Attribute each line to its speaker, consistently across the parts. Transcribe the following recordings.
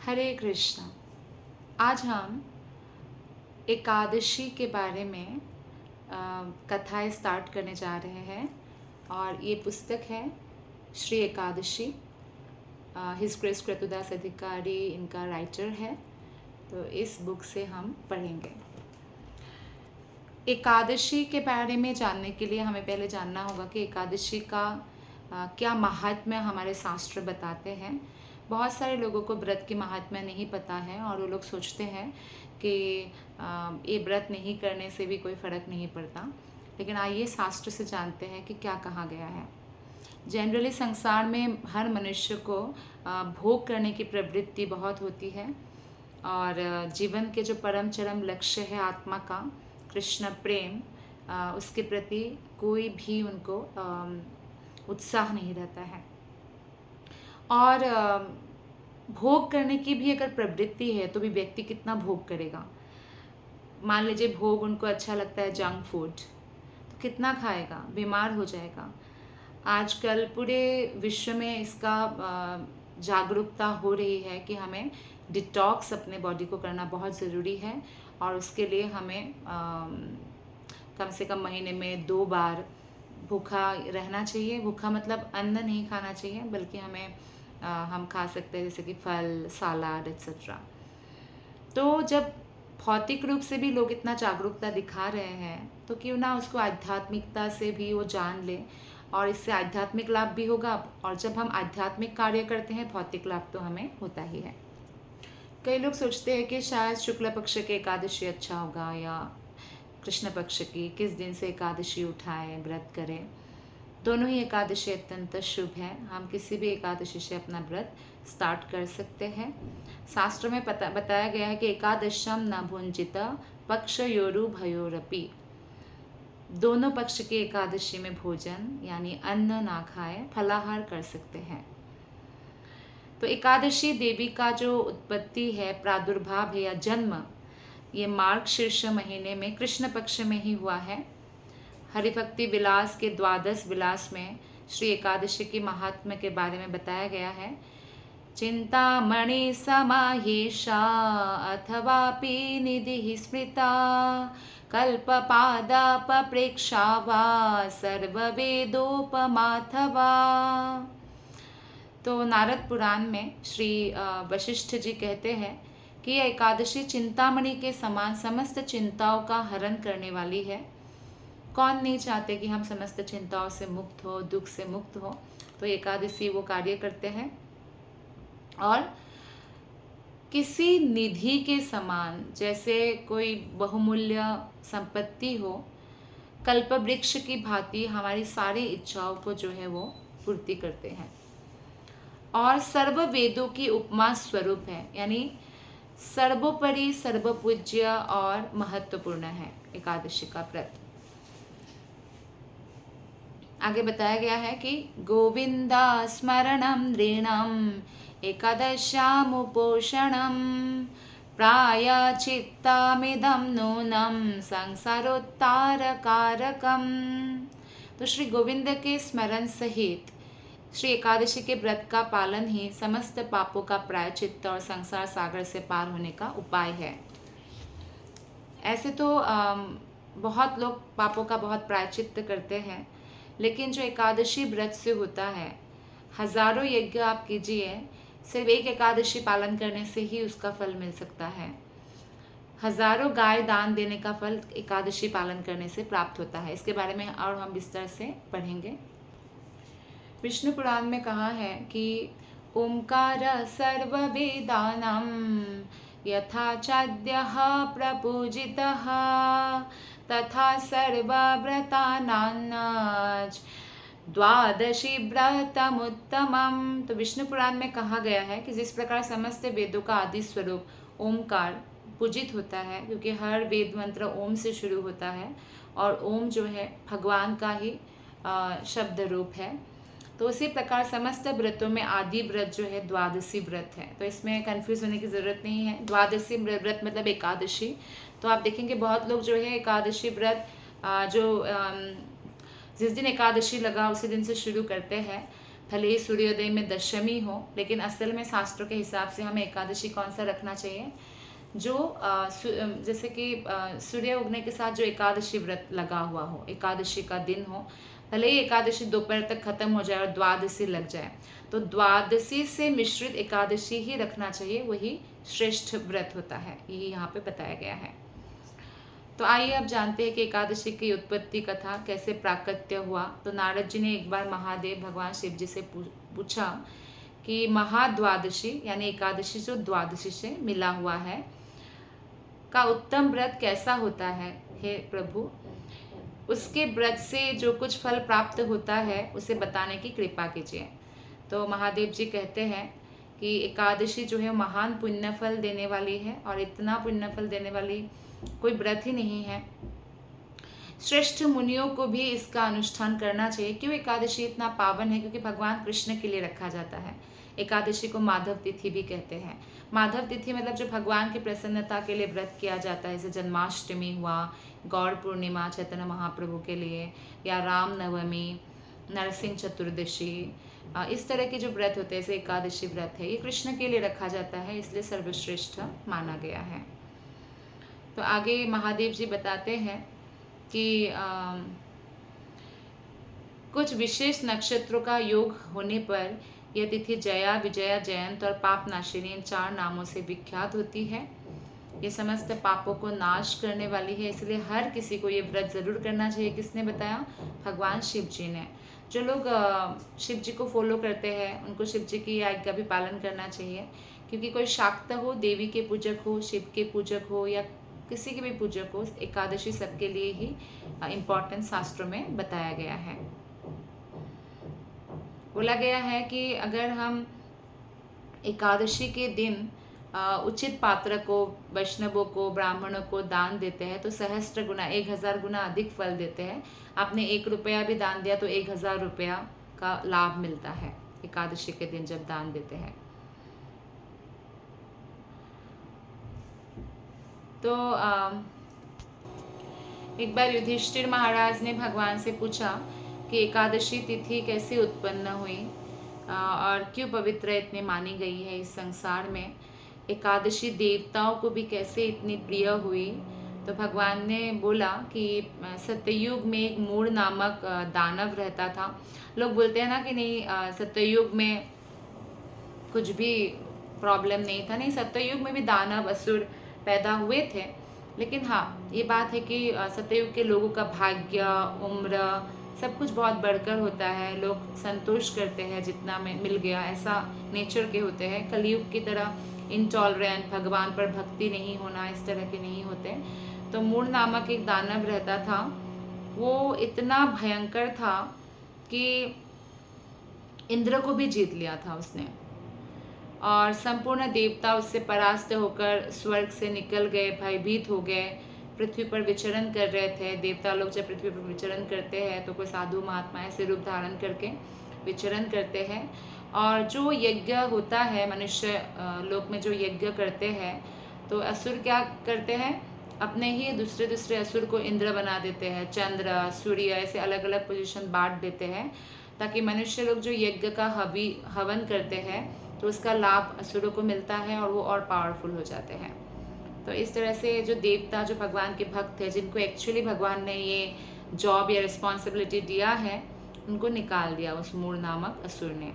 Speaker 1: हरे कृष्णा। आज हम एकादशी के बारे में कथाएं स्टार्ट करने जा रहे हैं और ये पुस्तक है श्री एकादशी। हिज ग्रेस क्रतुदास अधिकारी इनका राइटर है, तो इस बुक से हम पढ़ेंगे। एकादशी के बारे में जानने के लिए हमें पहले जानना होगा कि एकादशी का क्या महात्म्य हमारे शास्त्र बताते हैं। बहुत सारे लोगों को व्रत की महात्म्य नहीं पता है और वो लोग सोचते हैं कि ये व्रत नहीं करने से भी कोई फ़र्क नहीं पड़ता, लेकिन आइए शास्त्र से जानते हैं कि क्या कहा गया है। जनरली संसार में हर मनुष्य को भोग करने की प्रवृत्ति बहुत होती है और जीवन के जो परम चरम लक्ष्य है आत्मा का, कृष्ण प्रेम, उसके प्रति कोई भी उनको उत्साह नहीं रहता है। और भोग करने की भी अगर प्रवृत्ति है तो भी व्यक्ति कितना भोग करेगा। मान लीजिए भोग उनको अच्छा लगता है जंक फूड, तो कितना खाएगा, बीमार हो जाएगा। आजकल पूरे विश्व में इसका जागरूकता हो रही है कि हमें डिटॉक्स अपने बॉडी को करना बहुत ज़रूरी है और उसके लिए हमें कम से कम महीने में 2 बार भूखा रहना चाहिए। भूखा मतलब अन्न नहीं खाना चाहिए, बल्कि हम खा सकते हैं जैसे कि फल, सलाद एक्सेट्रा। तो जब भौतिक रूप से भी लोग इतना जागरूकता दिखा रहे हैं तो क्यों ना उसको आध्यात्मिकता से भी वो जान ले और इससे आध्यात्मिक लाभ भी होगा। और जब हम आध्यात्मिक कार्य करते हैं भौतिक लाभ तो हमें होता ही है। कई लोग सोचते हैं कि शायद शुक्ल पक्ष के एकादशी अच्छा होगा या कृष्ण पक्ष की, किस दिन से एकादशी उठाएं, व्रत करें। दोनों ही एकादशी अत्यंत शुभ है। हम किसी भी एकादशी से अपना व्रत स्टार्ट कर सकते हैं। शास्त्र में बताया गया है कि एकादशम न भुंजित पक्ष योरु भयोरपि। दोनों पक्ष के एकादशी में भोजन यानी अन्न ना खाए, फलाहार कर सकते हैं। तो एकादशी देवी का जो उत्पत्ति है, प्रादुर्भाव है या जन्म, ये मार्गशीर्ष महीने में कृष्ण पक्ष में ही हुआ है। हरिभक्ति विलास के द्वादश विलास में श्री एकादशी की महात्म्य के बारे में बताया गया है। चिंतामणि समाहेशा अथवापि निधि स्मृता कल्पपादापप्रेक्षा वा सर्ववेदोपमाथवा। तो नारद पुराण में श्री वशिष्ठ जी कहते हैं कि यह एकादशी चिंतामणि के समान समस्त चिंताओं का हरण करने वाली है। कौन नहीं चाहते कि हम समस्त चिंताओं से मुक्त हो, दुख से मुक्त हो। तो एकादशी वो कार्य करते हैं और किसी निधि के समान, जैसे कोई बहुमूल्य संपत्ति हो, कल्पवृक्ष की भांति हमारी सारी इच्छाओं को जो है वो पूर्ति करते हैं और सर्व वेदों की उपमा स्वरूप है, यानी सर्वोपरि सर्वपूज्य और महत्वपूर्ण है एकादशी का व्रत। आगे बताया गया है कि गोविंदा स्मरणम नृणाम एकादश्यामुपोषणम प्रायश्चित्तमिदं नूनं संसारोत्तारकारकम। तो श्री गोविंद के स्मरण सहित श्री एकादशी के व्रत का पालन ही समस्त पापों का प्रायश्चित्त और संसार सागर से पार होने का उपाय है। ऐसे तो बहुत लोग पापों का बहुत प्रायश्चित्त करते हैं, लेकिन जो एकादशी व्रत से होता है, हजारों यज्ञ आप कीजिए, सिर्फ एक एकादशी पालन करने से ही उसका फल मिल सकता है। हजारों गाय दान देने का फल एकादशी पालन करने से प्राप्त होता है। इसके बारे में और हम विस्तार से पढ़ेंगे। विष्णु पुराण में कहा है कि ओंकार सर्ववेदानां यथा चाद्यः प्रपूजितः तथा सर्वव्रतानां द्वादशी व्रतमुत्तमम्। तो विष्णु पुराण में कहा गया है कि जिस प्रकार समस्त वेदों का आदि स्वरूप ओमकार पूजित होता है, क्योंकि हर वेद मंत्र ओम से शुरू होता है और ओम जो है भगवान का ही शब्द रूप है, तो उसी प्रकार समस्त व्रतों में आदि व्रत जो है द्वादशी व्रत है। तो इसमें कंफ्यूज होने की ज़रूरत नहीं है। द्वादशी व्रत मतलब एकादशी। तो आप देखेंगे बहुत लोग जो है एकादशी व्रत जिस दिन एकादशी लगा उसी दिन से शुरू करते हैं। भले ही सूर्योदय में दशमी हो, लेकिन असल में शास्त्रों के हिसाब से हमें एकादशी कौन सा रखना चाहिए, जो जैसे कि सूर्य उगने के साथ जो एकादशी व्रत लगा हुआ हो, एकादशी का दिन हो, भले ही एकादशी दोपहर तक खत्म हो जाए और द्वादशी लग जाए, तो द्वादशी से मिश्रित एकादशी ही रखना चाहिए, वही श्रेष्ठ व्रत होता है, यही यहाँ पे बताया गया है। तो आइए अब जानते हैं कि एकादशी की उत्पत्ति कथा कैसे प्राकट्य हुआ। तो नारद जी ने एक बार महादेव भगवान शिव जी से पूछा कि महाद्वादशी यानी एकादशी जो द्वादशी से मिला हुआ है का उत्तम व्रत कैसा होता है, हे प्रभु, उसके व्रत से जो कुछ फल प्राप्त होता है उसे बताने की कृपा कीजिए। तो महादेव जी कहते हैं कि एकादशी जो है महान पुण्य फल देने वाली है, और इतना पुण्य फल देने वाली कोई व्रत ही नहीं है। श्रेष्ठ मुनियों को भी इसका अनुष्ठान करना चाहिए। क्यों एकादशी इतना पावन है? क्योंकि भगवान कृष्ण के लिए रखा जाता है। एकादशी को माधव तिथि भी कहते हैं। माधव तिथि मतलब जो भगवान की प्रसन्नता के लिए व्रत किया जाता है, जैसे जन्माष्टमी हुआ, गौर पूर्णिमा चैतन्य महाप्रभु के लिए, या राम नवमी, नरसिंह चतुर्दशी, इस तरह के जो व्रत होते हैं, जैसे एकादशी व्रत है, ये कृष्ण के लिए रखा जाता है, इसलिए सर्वश्रेष्ठ माना गया है। तो आगे महादेव जी बताते हैं कि कुछ विशेष नक्षत्रों का योग होने पर यह तिथि जया, विजया, जयंत और पाप नाशिनी इन 4 नामों से विख्यात होती है। ये समस्त पापों को नाश करने वाली है, इसलिए हर किसी को ये व्रत जरूर करना चाहिए। किसने बताया? भगवान शिव जी ने। जो लोग शिव जी को फॉलो करते हैं, उनको शिव जी की आज्ञा भी पालन करना चाहिए, क्योंकि कोई शाक्त हो, देवी के पूजक हो, शिव के पूजक हो, या किसी के भी पूजक हो, एकादशी सबके लिए ही इम्पोर्टेंट शास्त्रों में बताया गया है। बोला गया है कि अगर हम एकादशी के दिन उचित पात्र को, वैष्णवों को, ब्राह्मणों को दान देते हैं तो सहस्त्र गुना 1000 गुना अधिक फल देते हैं। आपने 1 रुपया भी दान दिया तो 1000 रुपया का लाभ मिलता है एकादशी के दिन जब दान देते हैं। तो एक बार युधिष्ठिर महाराज ने भगवान से पूछा कि एकादशी तिथि कैसे उत्पन्न हुई और क्यों पवित्र इतनी मानी गई है इस संसार में, एकादशी देवताओं को भी कैसे इतनी प्रिय हुई। तो भगवान ने बोला कि सत्ययुग में एक मूढ़ नामक दानव रहता था। लोग बोलते हैं ना कि नहीं सत्ययुग में कुछ भी प्रॉब्लम नहीं था, नहीं, सत्ययुग में भी दानव असुर पैदा हुए थे, लेकिन हाँ ये बात है कि सत्ययुग के लोगों का भाग्य, उम्र, सब कुछ बहुत बढ़कर होता है। लोग संतोष करते हैं जितना में मिल गया, ऐसा नेचर के होते हैं। कलयुग की तरह इंटॉलरेंट, भगवान पर भक्ति नहीं होना, इस तरह के नहीं होते। तो मूढ़ नामक एक दानव रहता था, वो इतना भयंकर था कि इंद्र को भी जीत लिया था उसने, और संपूर्ण देवता उससे परास्त होकर स्वर्ग से निकल गए, भयभीत हो गए, पृथ्वी पर विचरण कर रहे थे। देवता लोग जब पृथ्वी पर विचरण करते हैं तो कोई साधु महात्मा ऐसे रूप धारण करके विचरण करते हैं, और जो यज्ञ होता है मनुष्य लोक में, जो यज्ञ करते हैं, तो असुर क्या करते हैं, अपने ही दूसरे दूसरे असुर को इंद्र बना देते हैं, चंद्र, सूर्य, ऐसे अलग अलग पोजीशन बांट देते हैं, ताकि मनुष्य लोग जो यज्ञ का हवन करते हैं तो उसका लाभ असुरों को मिलता है और वो और पावरफुल हो जाते हैं। तो इस तरह से जो देवता, जो भगवान के भक्त हैं, जिनको एक्चुअली भगवान ने ये जॉब या रिस्पॉन्सिबिलिटी दिया है, उनको निकाल दिया उस मूढ़ नामक असुर ने।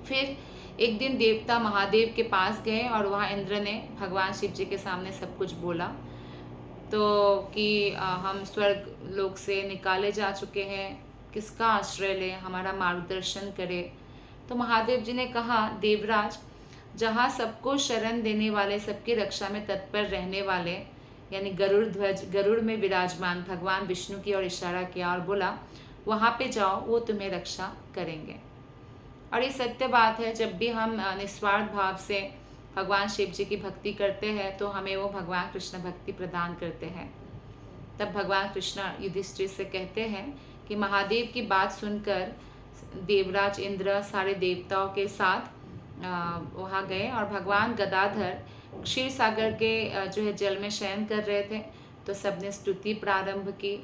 Speaker 1: फिर एक दिन देवता महादेव के पास गए और वहाँ इंद्र ने भगवान शिव जी के सामने सब कुछ बोला, तो कि हम स्वर्ग लोक से निकाले जा चुके हैं, किसका आश्रय लें, हमारा मार्गदर्शन करे। तो महादेव जी ने कहा, देवराज, जहाँ सबको शरण देने वाले, सबकी रक्षा में तत्पर रहने वाले, यानी गरुड़ ध्वज, गरुड़ में विराजमान भगवान विष्णु की ओर इशारा किया और बोला, वहाँ पे जाओ, वो तुम्हें रक्षा करेंगे। और ये सत्य बात है, जब भी हम निस्वार्थ भाव से भगवान शिव जी की भक्ति करते हैं तो हमें वो भगवान कृष्ण भक्ति प्रदान करते हैं। तब भगवान कृष्ण युधिष्ठिर से कहते हैं कि महादेव की बात सुनकर देवराज इंद्र सारे देवताओं के साथ वहाँ गए, और भगवान गदाधर क्षीर सागर के जो है जल में शयन कर रहे थे, तो सबने स्तुति प्रारंभ की,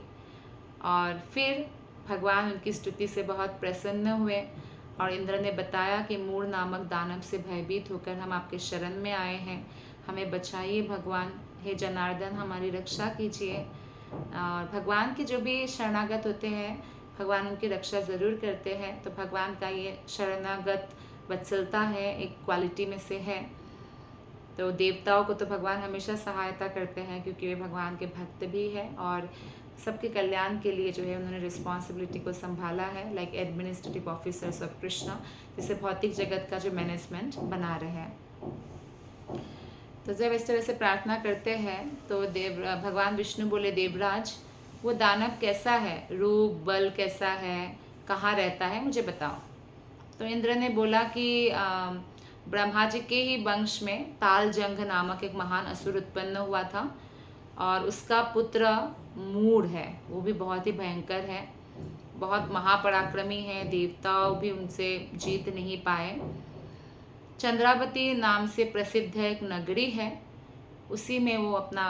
Speaker 1: और फिर भगवान उनकी स्तुति से बहुत प्रसन्न हुए और इंद्र ने बताया कि मूढ़ नामक दानव से भयभीत होकर हम आपके शरण में आए हैं, हमें बचाइए भगवान। हे जनार्दन, हमारी रक्षा कीजिए। और भगवान के जो भी शरणागत होते हैं, भगवान उनकी रक्षा ज़रूर करते हैं। तो भगवान का ये शरणागत वत्सलता है, एक क्वालिटी में से है। तो देवताओं को तो भगवान हमेशा सहायता करते हैं, क्योंकि वे भगवान के भक्त भी हैं और सबके कल्याण के लिए जो है उन्होंने रिस्पॉन्सिबिलिटी को संभाला है, like administrative officers of Krishna, जिससे भौतिक जगत का जो मैनेजमेंट बना रहे हैं। तो जब इस तरह से प्रार्थना करते हैं तो भगवान विष्णु बोले, देवराज वो दानव कैसा है, रूप बल कैसा है, कहाँ रहता है, मुझे बताओ। तो इंद्र ने बोला कि ब्रह्मा जी के ही वंश में तालजंघ नामक एक महान असुर उत्पन्न हुआ था और उसका पुत्र मूढ़ है, वो भी बहुत ही भयंकर है, बहुत महापराक्रमी है, देवताओं भी उनसे जीत नहीं पाए। चंद्रावती नाम से प्रसिद्ध है, एक नगरी है, उसी में वो अपना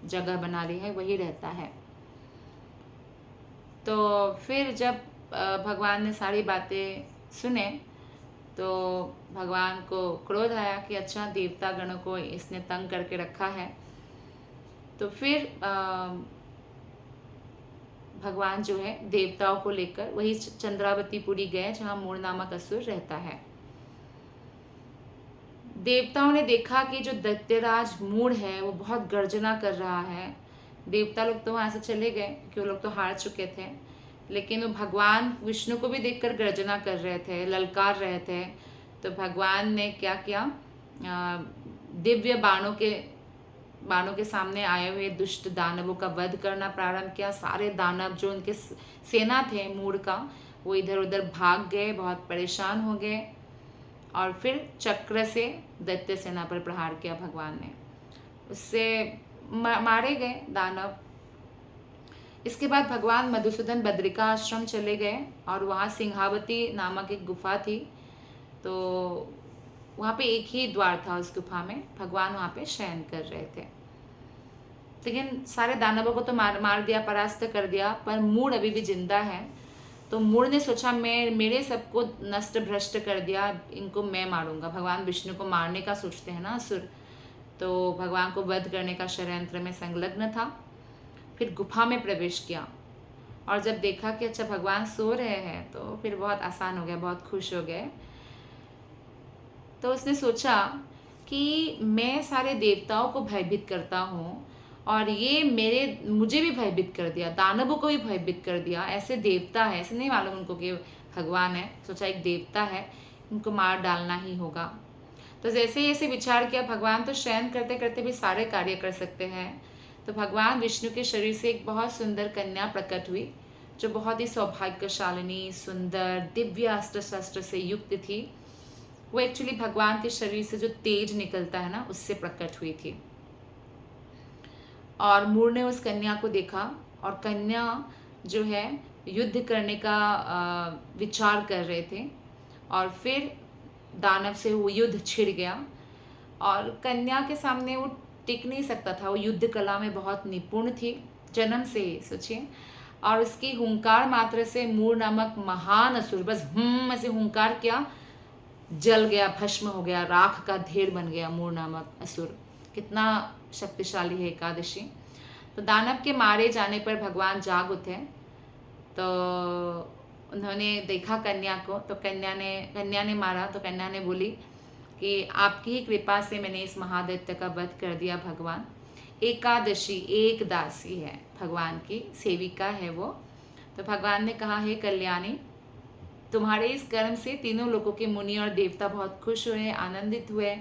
Speaker 1: जगह बना ली है, वही रहता है। तो फिर जब भगवान ने सारी बातें सुने तो भगवान को क्रोध आया कि अच्छा, देवता गणों को इसने तंग करके रखा है। तो फिर भगवान जो है देवताओं को लेकर वही चंद्रावतीपुरी गए, जहाँ मूढ़ नामक असुर रहता है। देवताओं ने देखा कि जो दैत्यराज मूढ़ है वो बहुत गर्जना कर रहा है। देवता लोग तो वहाँ से चले गए क्योंकि वो लोग तो हार चुके थे, लेकिन वो भगवान विष्णु को भी देखकर गर्जना कर रहे थे, ललकार रहे थे। तो भगवान ने क्या किया, दिव्य बाणों के सामने आए हुए दुष्ट दानवों का वध करना प्रारंभ किया। सारे दानव जो उनके सेना थे मूढ़ का, वो इधर उधर भाग गए, बहुत परेशान हो गए और फिर चक्र से दैत्य सेना पर प्रहार किया भगवान ने, उससे मारे गए दानव। इसके बाद भगवान मधुसूदन बद्रिका आश्रम चले गए और वहाँ सिंहावती नामक एक गुफा थी। तो वहाँ पे एक ही द्वार था, उस गुफा में भगवान वहाँ पे शयन कर रहे थे। लेकिन सारे दानवों को तो मार दिया, परास्त कर दिया, पर मूढ़ अभी भी जिंदा है। तो मूढ़ ने सोचा मेरे सबको नष्ट भ्रष्ट कर दिया, इनको मैं मारूंगा। भगवान विष्णु को मारने का सोचते हैं ना असुर, तो भगवान को वध करने का षड्यंत्र में संलग्न था। फिर गुफा में प्रवेश किया और जब देखा कि अच्छा भगवान सो रहे हैं तो फिर बहुत आसान हो गया, बहुत खुश हो गए। तो उसने सोचा कि मैं सारे देवताओं को भयभीत करता हूँ और ये मुझे भी भयभीत कर दिया, दानवों को भी भयभीत कर दिया। ऐसे देवता है, ऐसे नहीं मालूम उनको कि भगवान है, सोचा एक देवता है, इनको मार डालना ही होगा। तो जैसे ही ऐसे विचार किया, भगवान तो शयन करते करते भी सारे कार्य कर सकते हैं। तो भगवान विष्णु के शरीर से एक बहुत सुंदर कन्या प्रकट हुई, जो बहुत ही सौभाग्यशालिनी, सुंदर, दिव्य अस्त्र शस्त्र से युक्त थी। वो एक्चुअली भगवान के शरीर से जो तेज निकलता है ना, उससे प्रकट हुई थी। और मूढ़ ने उस कन्या को देखा और कन्या जो है युद्ध करने का विचार कर रहे थे और फिर दानव से वो युद्ध छिड़ गया और कन्या के सामने वो टिक नहीं सकता था। वो युद्ध कला में बहुत निपुण थी जन्म से ही, सोचिए। और उसकी हुंकार मात्र से मूढ़ नामक महान असुर बस ऐसे हुंकार किया, जल गया, भस्म हो गया, राख का ढेर बन गया मूढ़ नामक असुर। कितना शक्तिशाली है एकादशी। तो दानव के मारे जाने पर भगवान जाग उठे। तो उन्होंने देखा कन्या को, तो कन्या ने मारा। तो कन्या ने बोली कि आपकी ही कृपा से मैंने इस महादैत्य का वध कर दिया भगवान। एकादशी एक दासी है, भगवान की सेविका है वो। तो भगवान ने कहा, हे कल्याणी, तुम्हारे इस कर्म से तीनों लोगों के मुनि और देवता बहुत खुश हुए, आनंदित हुए,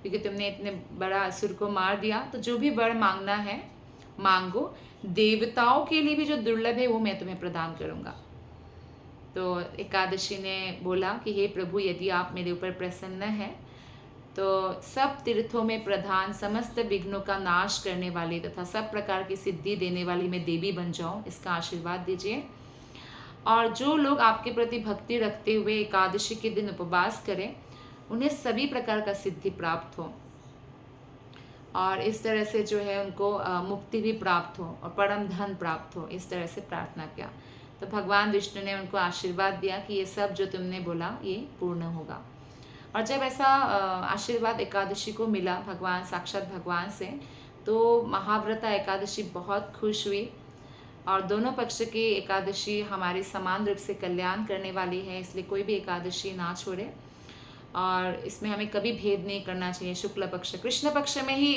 Speaker 1: क्योंकि तुमने इतने बड़ा असुर को मार दिया। तो जो भी वर मांगना है मांगो, देवताओं के लिए भी जो दुर्लभ है वो मैं तुम्हें प्रदान करूँगा। तो एकादशी ने बोला कि हे प्रभु, यदि आप मेरे ऊपर प्रसन्न हैं तो सब तीर्थों में प्रधान, समस्त विघ्नों का नाश करने वाली तथा सब प्रकार की सिद्धि देने वाली मैं देवी बन जाऊं, इसका आशीर्वाद दीजिए। और जो लोग आपके प्रति भक्ति रखते हुए एकादशी के दिन उपवास करें, उन्हें सभी प्रकार का सिद्धि प्राप्त हो और इस तरह से जो है उनको मुक्ति भी प्राप्त हो और परम धन प्राप्त हो। इस तरह से प्रार्थना किया। तो भगवान विष्णु ने उनको आशीर्वाद दिया कि ये सब जो तुमने बोला ये पूर्ण होगा। और जब ऐसा आशीर्वाद एकादशी को मिला भगवान साक्षात भगवान से, तो महाव्रता एकादशी बहुत खुश हुई। और दोनों पक्ष की एकादशी हमारी समान रूप से कल्याण करने वाली है, इसलिए कोई भी एकादशी ना छोड़े। और इसमें हमें कभी भेद नहीं करना चाहिए, शुक्ल पक्ष कृष्ण पक्ष में ही